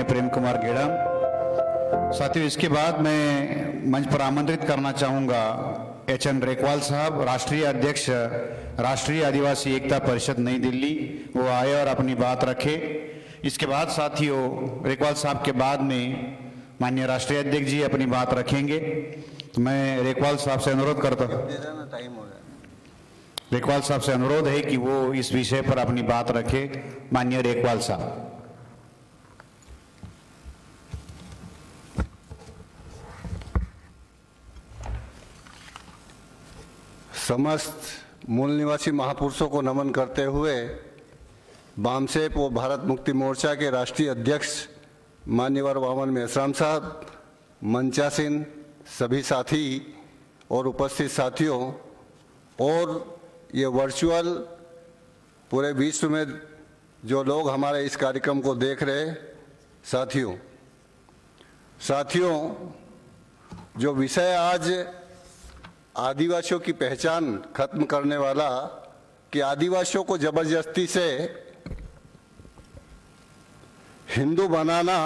प्रेम कुमार गेड़ा। साथियों, इसके बाद मैं मंच पर आमंत्रित करना चाहूंगा एच.एन. रेकवाल साहब, राष्ट्रीय अध्यक्ष राष्ट्रीय आदिवासी एकता परिषद नई दिल्ली। वो आए और अपनी बात रखे। इसके बाद साथियों, रेकवाल साहब के बाद में माननीय राष्ट्रीय अध्यक्ष जी अपनी बात रखेंगे। तो मैं रेकवाल साहब से अनुरोध करता हूँ, रेकवाल साहब से अनुरोध है कि वो इस विषय पर अपनी बात रखे। माननीय रेकवाल साहब। समस्त मूल निवासी महापुरुषों को नमन करते हुए बामसेप व भारत मुक्ति मोर्चा के राष्ट्रीय अध्यक्ष मान्यवर वामन मेश्राम साहब, मंचासीन सभी साथी और उपस्थित साथियों और ये वर्चुअल पूरे विश्व में जो लोग हमारे इस कार्यक्रम को देख रहे साथियों, जो विषय आज आदिवासियों की पहचान खत्म करने वाला कि आदिवासियों को जबरदस्ती से हिंदू बनाना,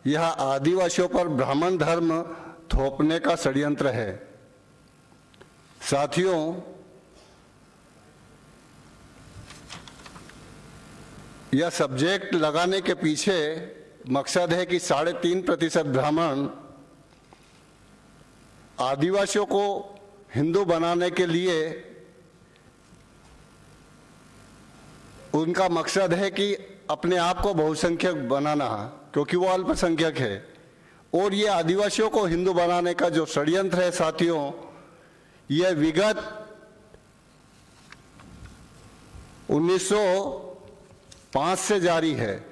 यह आदिवासियों पर ब्राह्मण धर्म थोपने का षड्यंत्र है। साथियों, यह सब्जेक्ट लगाने के पीछे मकसद है कि 3.5% ब्राह्मण आदिवासियों को हिंदू बनाने के लिए उनका मकसद है कि अपने आप को बहुसंख्यक बनाना, क्योंकि वो अल्पसंख्यक है। और ये आदिवासियों को हिंदू बनाने का जो षड्यंत्र है साथियों, यह विगत 1905 से जारी है।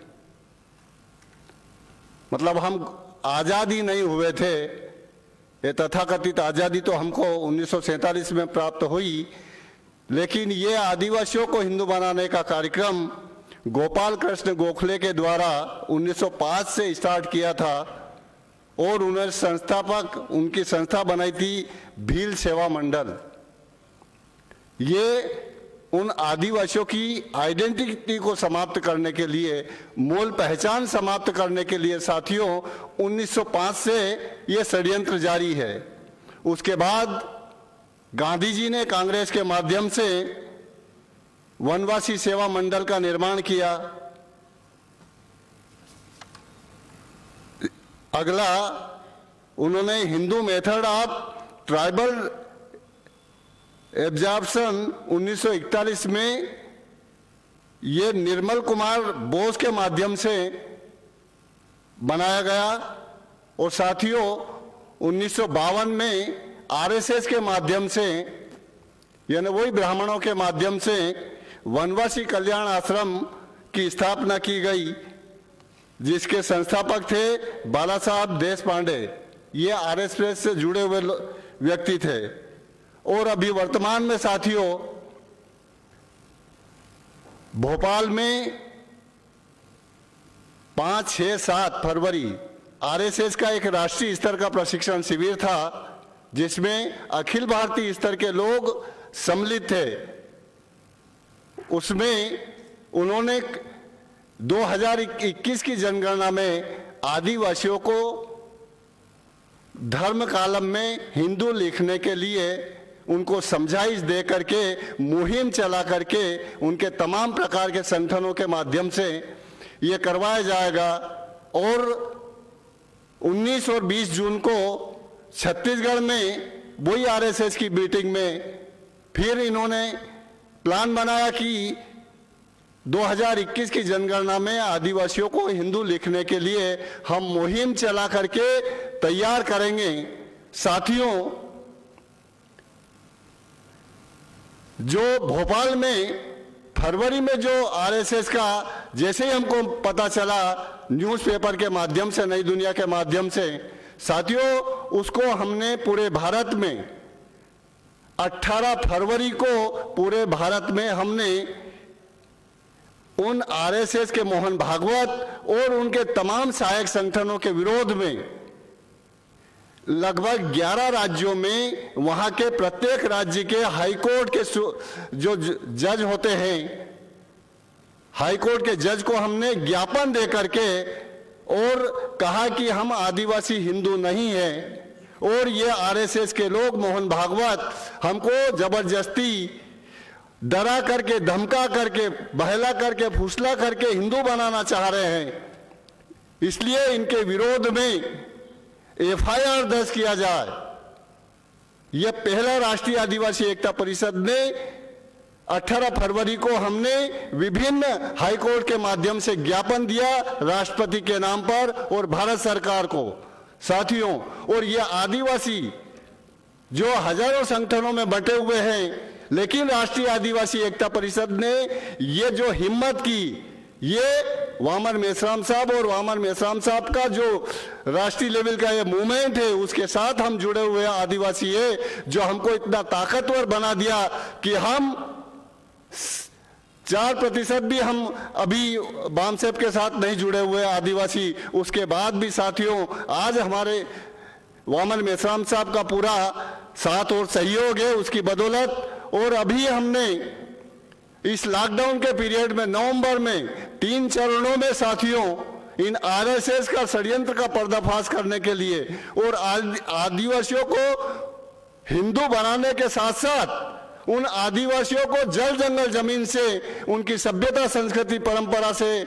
मतलब हम आज़ादी नहीं हुए थे, ये तथाकथित आज़ादी तो हमको 1947 में प्राप्त हुई, लेकिन ये आदिवासियों को हिंदू बनाने का कार्यक्रम गोपाल कृष्ण गोखले के द्वारा 1905 से स्टार्ट किया था और उन्हें संस्थापक उनकी संस्था बनाई थी भील सेवा मंडल। ये उन आदिवासियों की आइडेंटिटी को समाप्त करने के लिए, मूल पहचान समाप्त करने के लिए साथियों 1905 से ये षड्यंत्र जारी है। उसके बाद गांधी जी ने कांग्रेस के माध्यम से वनवासी सेवा मंडल का निर्माण किया। अगला उन्होंने Hindu method of tribal absorption 1941 में ये निर्मल कुमार बोस के माध्यम से बनाया गया। और साथियों 1952 में आरएसएस के माध्यम से, यानी वही ब्राह्मणों के माध्यम से वनवासी कल्याण आश्रम की स्थापना की गई, जिसके संस्थापक थे बाला साहब देशपांडे। ये आरएसएस से जुड़े हुए व्यक्ति थे। और अभी वर्तमान में साथियों भोपाल में 5, 6, 7 फरवरी आरएसएस का एक राष्ट्रीय स्तर का प्रशिक्षण शिविर था, जिसमें अखिल भारतीय स्तर के लोग सम्मिलित थे। उसमें उन्होंने 2021 की जनगणना में आदिवासियों को धर्म कालम में हिंदू लिखने के लिए उनको समझाइश दे करके, मुहिम चला करके, उनके तमाम प्रकार के संगठनों के माध्यम से ये करवाया जाएगा। और 19 और 20 जून को छत्तीसगढ़ में वही आरएसएस की मीटिंग में फिर इन्होंने प्लान बनाया कि 2021 की जनगणना में आदिवासियों को हिंदू लिखने के लिए हम मुहिम चला करके तैयार करेंगे। साथियों, जो भोपाल में फरवरी में जो आरएसएस का, जैसे ही हमको पता चला न्यूज़पेपर के माध्यम से, नई दुनिया के माध्यम से साथियों, उसको हमने पूरे भारत में 18 फरवरी को पूरे भारत में हमने उन आरएसएस के मोहन भागवत और उनके तमाम सहायक संगठनों के विरोध में लगभग 11 राज्यों में, वहां के प्रत्येक राज्य के हाईकोर्ट के जो जज होते हैं, हाईकोर्ट के जज को हमने ज्ञापन दे करके और कहा कि हम आदिवासी हिंदू नहीं हैं, और ये आरएसएस के लोग, मोहन भागवत, हमको जबरदस्ती डरा करके, धमका करके, बहला करके, फुसला करके हिंदू बनाना चाह रहे हैं। इसलिए इनके विरोध में एफआईआर दर्ज किया जाए। यह पहला राष्ट्रीय आदिवासी एकता परिषद ने 18 फरवरी को हमने विभिन्न हाईकोर्ट के माध्यम से ज्ञापन दिया राष्ट्रपति के नाम पर और भारत सरकार को। साथियों, और ये आदिवासी जो हजारों संगठनों में बंटे हुए हैं, लेकिन राष्ट्रीय आदिवासी एकता परिषद ने ये जो हिम्मत की, ये वामन मेश्राम साहब और वामन मेश्राम साहब का जो राष्ट्रीय लेवल का ये मूवमेंट है, उसके साथ हम जुड़े हुए आदिवासी है, जो हमको इतना ताकतवर बना दिया कि हम 4% भी हम अभी बामसेप के साथ नहीं जुड़े हुए आदिवासी। उसके बाद भी साथियों, आज हमारे वामन मेश्राम साहब का पूरा साथ और सहयोग है उसकी बदौलत। और अभी हमने इस लॉकडाउन के पीरियड में नवंबर में 3 चरणों में साथियों इन आरएसएस का षड्यंत्र का पर्दाफाश करने के लिए और आदिवासियों को हिंदू बनाने के साथ साथ उन आदिवासियों को जल जंगल जमीन से, उनकी सभ्यता, संस्कृति, परंपरा से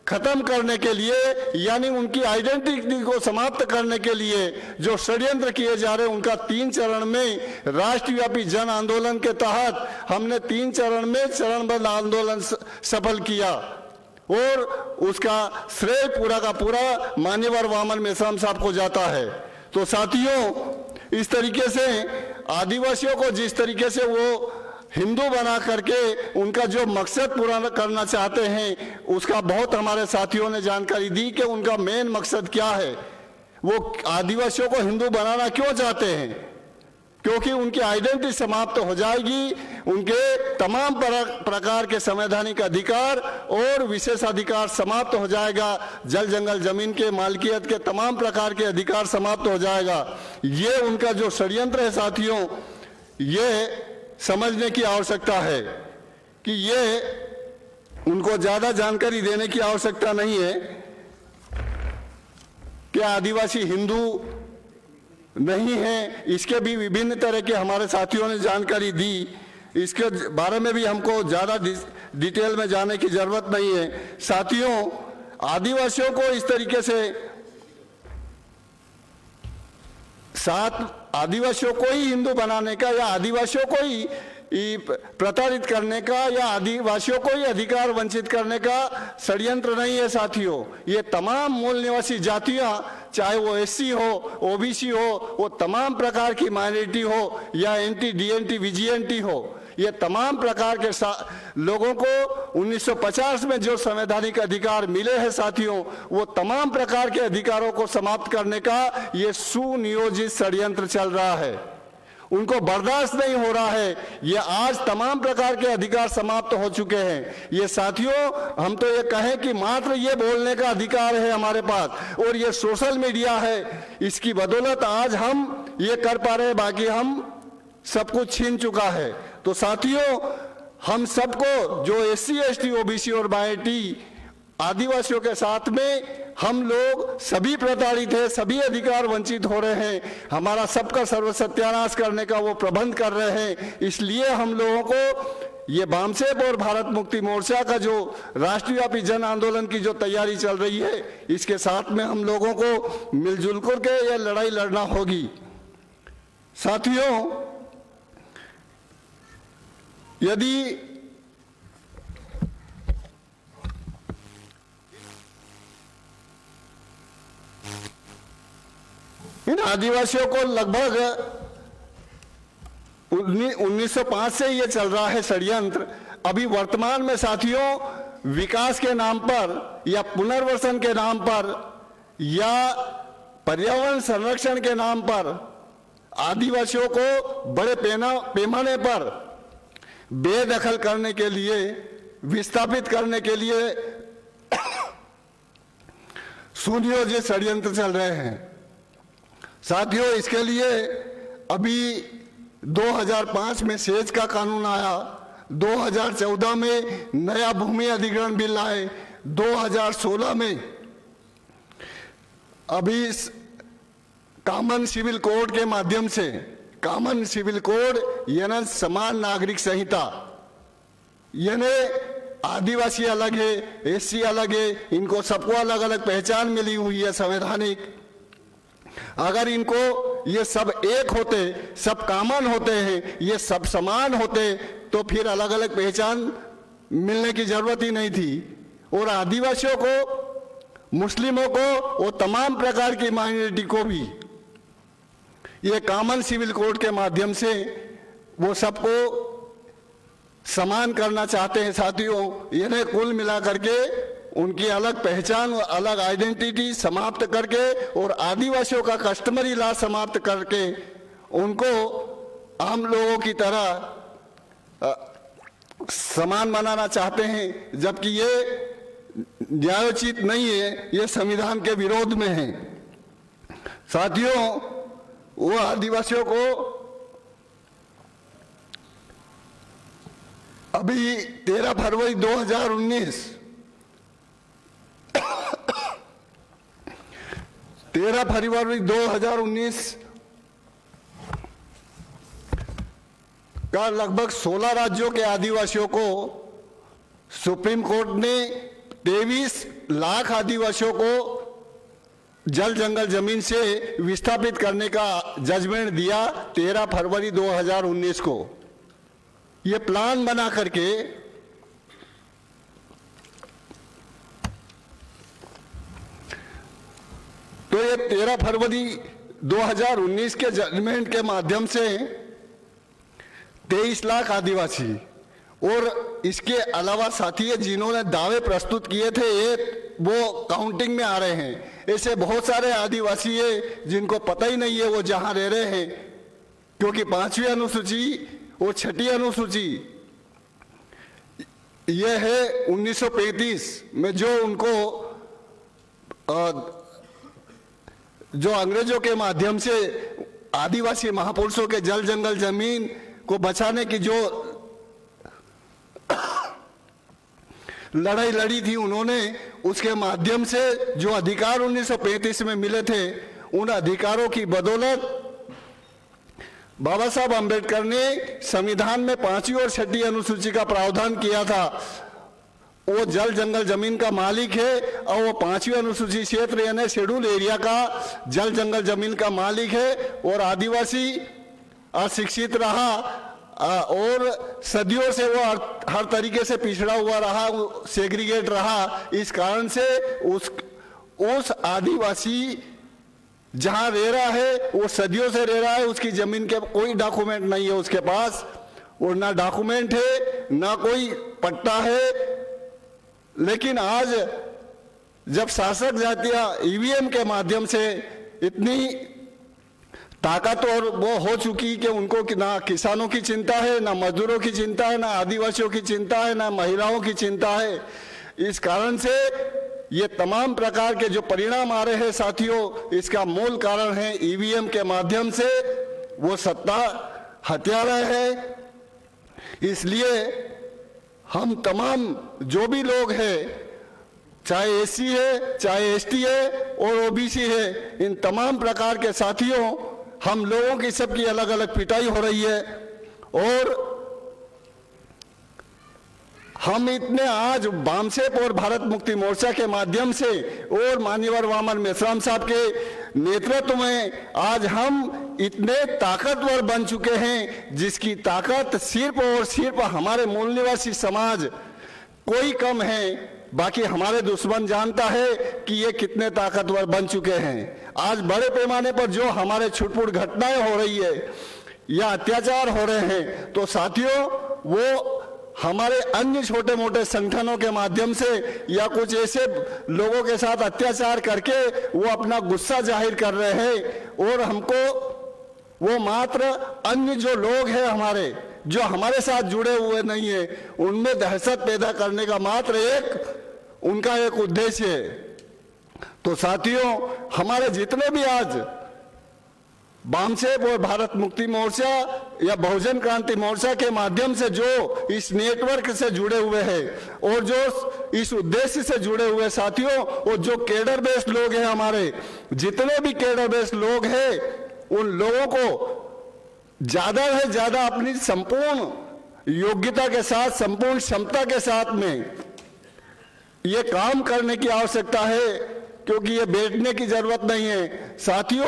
खत्म करने के लिए, यानी उनकी आइडेंटिटी को समाप्त करने के लिए जो षड्यंत्र किए जा रहे हैं, उनका 3 चरण में राष्ट्रव्यापी जन आंदोलन के तहत हमने 3 चरण में चरणबद्ध आंदोलन सफल किया। और उसका श्रेय पूरा का पूरा मान्यवर वामन मेश्राम साहब को जाता है। तो साथियों, इस तरीके से आदिवासियों को जिस तरीके से वो हिंदू बना करके उनका जो मकसद पूरा करना चाहते हैं, उसका बहुत हमारे साथियों ने जानकारी दी कि उनका मेन मकसद क्या है। वो आदिवासियों को हिंदू बनाना क्यों चाहते हैं? क्योंकि उनकी आइडेंटिटी समाप्त हो जाएगी, उनके तमाम प्रकार के संवैधानिक अधिकार और विशेषाधिकार समाप्त हो जाएगा, जल जंगल जमीन के मालकियत के तमाम प्रकार के अधिकार समाप्त हो जाएगा। ये उनका जो षड्यंत्र है साथियों, ये समझने की आवश्यकता है कि ये उनको ज्यादा जानकारी देने की आवश्यकता नहीं है कि आदिवासी हिंदू नहीं है। इसके भी विभिन्न तरह के हमारे साथियों ने जानकारी दी, इसके बारे में भी हमको ज़्यादा डिटेल में जाने की ज़रूरत नहीं है। साथियों, आदिवासियों को इस तरीके से आदिवासियों को ही हिंदू बनाने का या आदिवासियों को ही प्रताड़ित करने का या आदिवासियों को ही अधिकार वंचित करने का षड्यंत्र नहीं है साथियों। ये तमाम मूल निवासी जातियां, चाहे वो एससी हो, ओबीसी हो, वो तमाम प्रकार की माइनॉरिटी हो या एनटी, डीएनटी, वीजीएनटी हो, ये तमाम प्रकार के लोगों को 1950 में जो संवैधानिक अधिकार मिले हैं साथियों, वो तमाम प्रकार के अधिकारों को समाप्त करने का ये सुनियोजित षड्यंत्र चल रहा है। उनको बर्दाश्त नहीं हो रहा है। ये आज तमाम प्रकार के अधिकार समाप्त हो चुके हैं। ये साथियों, हम तो ये कहें कि मात्र ये बोलने का अधिकार है हमारे पास, और ये सोशल मीडिया है, इसकी बदौलत आज हम ये कर पा रहे हैं, बाकी हम सब कुछ छीन चुका है। तो साथियों, हम सबको जो एससी, एसटी, ओबीसी और माइनॉरिटी आदिवासियों के साथ में हम लोग सभी प्रताड़ित है, सभी अधिकार वंचित हो रहे हैं। हमारा सबका सर्व सत्यानाश करने का वो प्रबंध कर रहे हैं। इसलिए हम लोगों को ये बामसेप और भारत मुक्ति मोर्चा का जो राष्ट्रव्यापी जन आंदोलन की जो तैयारी चल रही है, इसके साथ में हम लोगों को मिलजुल कर के ये लड़ाई लड़ना होगी। साथियों, यदि इन आदिवासियों को लगभग 1905 से ये चल रहा है षड्यंत्र। अभी वर्तमान में साथियों, विकास के नाम पर या पुनर्वसन के नाम पर या पर्यावरण संरक्षण के नाम पर आदिवासियों को बड़े पैमाने पर बेदखल करने के लिए, विस्थापित करने के लिए सुनियोजित षड्यंत्र चल रहे हैं। साथियों, इसके लिए अभी 2005 में सेज का कानून आया, 2014 में नया भूमि अधिग्रहण बिल आए, 2016 में अभी इस कॉमन सिविल कोड के माध्यम से, कॉमन सिविल कोड यानी समान नागरिक संहिता, यानी आदिवासी अलग है, एससी अलग है, इनको सबको अलग अलग पहचान मिली हुई है संवैधानिक। अगर इनको ये सब एक होते, सब कॉमन होते हैं, ये सब समान होते, तो फिर अलग अलग पहचान मिलने की जरूरत ही नहीं थी। और आदिवासियों को, मुस्लिमों को और तमाम प्रकार की माइनॉरिटी को भी ये कॉमन सिविल कोड के माध्यम से वो सबको समान करना चाहते हैं साथियों। यानी कुल मिलाकर के उनकी अलग पहचान, अलग आइडेंटिटी समाप्त करके और आदिवासियों का कस्टमरी लॉ समाप्त करके उनको आम लोगों की तरह समान बनाना चाहते हैं, जबकि ये न्यायोचित नहीं है, ये संविधान के विरोध में है। साथियों, वो आदिवासियों को अभी 13 फरवरी 2019 13 फरवरी 2019 का लगभग 16 राज्यों के आदिवासियों को सुप्रीम कोर्ट ने 23 लाख आदिवासियों को जल जंगल जमीन से विस्थापित करने का जजमेंट दिया 13 फरवरी 2019 को। ये प्लान बना करके तो ये 13 फरवरी 2019 के जजमेंट के माध्यम से 23 लाख आदिवासी और इसके अलावा साथी जिन्होंने दावे प्रस्तुत किए थे ये वो काउंटिंग में आ रहे हैं। ऐसे बहुत सारे आदिवासी है जिनको पता ही नहीं है वो जहां रह रहे हैं, क्योंकि 5वीं अनुसूची और 6ठी अनुसूची ये है 1935 में जो उनको जो अंग्रेजों के माध्यम से आदिवासी महापुरुषों के जल जंगल जमीन को बचाने की जो लड़ाई लड़ी थी उन्होंने, उसके माध्यम से जो अधिकार 1935 में मिले थे उन अधिकारों की बदौलत बाबा साहब अंबेडकर ने संविधान में 5वीं और 6ठी अनुसूची का प्रावधान किया था। वो जल जंगल जमीन का मालिक है और वो 5वीं अनुसूची क्षेत्र यानी शेड्यूल एरिया का जल जंगल जमीन का मालिक है। और आदिवासी अशिक्षित रहा और सदियों से वो हर तरीके से पिछड़ा हुआ रहा, सेग्रीगेट रहा। इस कारण से उस आदिवासी जहां रह रहा है वो सदियों से रह रहा है, उसकी जमीन के कोई डॉक्यूमेंट नहीं है उसके पास, और ना डॉक्यूमेंट है ना कोई पट्टा है। लेकिन आज जब शासक जातियां ईवीएम के माध्यम से इतनी ताकत और वो हो चुकी कि उनको ना किसानों की चिंता है, ना मजदूरों की चिंता है, ना आदिवासियों की चिंता है, ना महिलाओं की चिंता है। इस कारण से ये तमाम प्रकार के जो परिणाम आ रहे हैं साथियों, इसका मूल कारण है ईवीएम के माध्यम से वो सत्ता हत्या रहे हैं। इसलिए हम तमाम जो भी लोग हैं, चाहे एससी है, चाहे एसटी है और ओबीसी है, इन तमाम प्रकार के साथियों हम लोगों की सबकी अलग अलग पिटाई हो रही है। और हम इतने आज बामसेप और भारत मुक्ति मोर्चा के माध्यम से और मान्यवर वामन मेश्राम साहब के नेतृत्व में आज हम इतने ताकतवर बन चुके हैं जिसकी ताकत सिर्फ और सिर्फ हमारे मूल निवासी समाज कोई कम है। बाकी हमारे दुश्मन जानता है कि ये कितने ताकतवर बन चुके हैं। आज बड़े पैमाने पर जो हमारे छुटपुट घटनाएं हो रही है या अत्याचार हो रहे हैं, तो साथियों वो हमारे अन्य छोटे मोटे संगठनों के माध्यम से या कुछ ऐसे लोगों के साथ अत्याचार करके वो अपना गुस्सा जाहिर कर रहे हैं। और हमको वो मात्र अन्य जो लोग हैं हमारे, जो हमारे साथ जुड़े हुए नहीं है, उनमें दहशत पैदा करने का मात्र उनका एक उद्देश्य है। तो साथियों, हमारे जितने भी आज वामसेप और भारत मुक्ति मोर्चा या बहुजन क्रांति मोर्चा के माध्यम से जो इस नेटवर्क से जुड़े हुए हैं और जो इस उद्देश्य से जुड़े हुए साथियों, और जो केडर बेस्ड लोग हैं, हमारे जितने भी केडर बेस्ड लोग हैं, उन लोगों को ज्यादा से ज्यादा अपनी संपूर्ण योग्यता के साथ, संपूर्ण क्षमता के साथ में ये काम करने की आवश्यकता है, क्योंकि ये बैठने की जरूरत नहीं है। साथियों,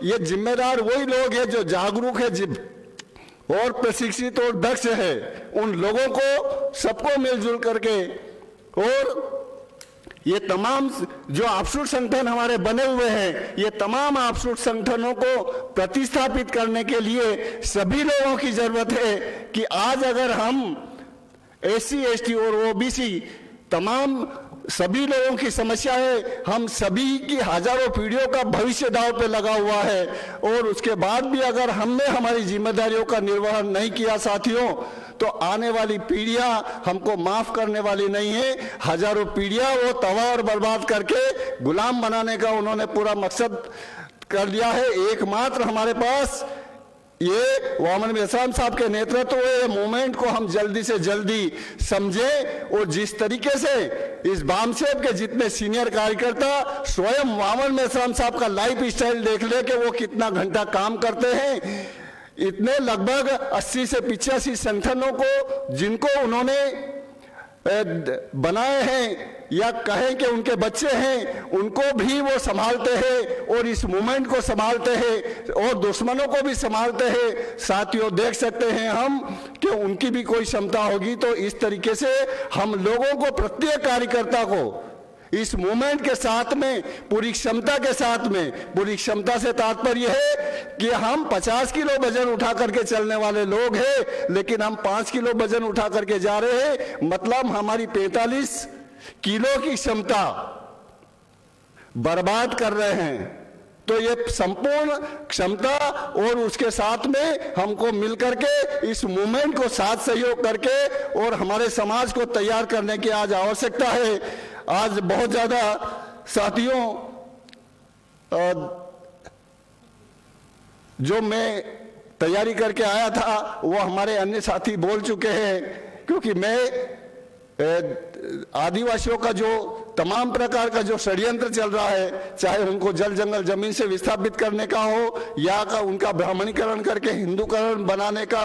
ये जिम्मेदार वही लोग हैं जो जागरूक है और प्रशिक्षित और दक्ष है। उन लोगों को सबको मिलजुल करके, और ये तमाम जो आपसूट संगठन हमारे बने हुए हैं, ये तमाम आपसूट संगठनों को प्रतिस्थापित करने के लिए सभी लोगों की जरूरत है कि आज अगर हम SC, ST और OBC तमाम सभी लोगों की समस्या है, हम सभी की हजारों पीढ़ियों का भविष्य दांव पे लगा हुआ है, और उसके बाद भी अगर हमने हमारी जिम्मेदारियों का निर्वहन नहीं किया साथियों, तो आने वाली पीढ़ियां हमको माफ करने वाली नहीं है। हजारों पीढ़ियां वो तबाह और बर्बाद करके गुलाम बनाने का उन्होंने पूरा मकसद कर लिया है। एकमात्र हमारे पास ये वामन मेश्राम साहब के नेतृत्व में मूवमेंट को हम जल्दी से जल्दी समझें, और जिस तरीके से इस वामसेप के जितने सीनियर कार्यकर्ता स्वयं वामन मेश्राम साहब का लाइफ स्टाइल देख ले कि वो कितना घंटा काम करते हैं, इतने लगभग 80 से 85 संगठनों को जिनको उन्होंने बनाए हैं या कहें कि उनके बच्चे हैं, उनको भी वो संभालते हैं और इस मूवमेंट को संभालते हैं और दुश्मनों को भी संभालते हैं। साथियों, देख सकते हैं हम कि उनकी भी कोई क्षमता होगी तो इस तरीके से हम लोगों को, प्रत्येक कार्यकर्ता को इस मूवमेंट के साथ में पूरी क्षमता के साथ में, पूरी क्षमता से तात्पर्य है कि हम 50 किलो वजन उठा करके चलने वाले लोग हैं, लेकिन हम 5 किलो वजन उठा करके जा रहे हैं, मतलब हमारी 45 किलो की क्षमता बर्बाद कर रहे हैं। तो ये संपूर्ण क्षमता और उसके साथ में हमको मिलकर के इस मूवमेंट को साथ सहयोग करके और हमारे समाज को तैयार करने की आज आवश्यकता है। आज बहुत ज्यादा साथियों, जो मैं तैयारी करके आया था वो हमारे अन्य साथी बोल चुके हैं, क्योंकि मैं आदिवासियों का जो तमाम प्रकार का जो षड्यंत्र चल रहा है, चाहे उनको जल जंगल जमीन से विस्थापित करने का हो या का उनका ब्राह्मणीकरण करके हिंदूकरण बनाने का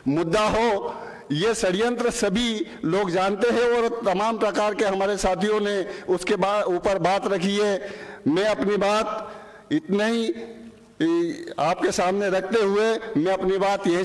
मुद्दा हो, ये षड्यंत्र सभी लोग जानते हैं और तमाम प्रकार के हमारे साथियों ने उसके ऊपर बात रखी है। मैं अपनी बात इतना ही आपके सामने रखते हुए मैं अपनी बात यही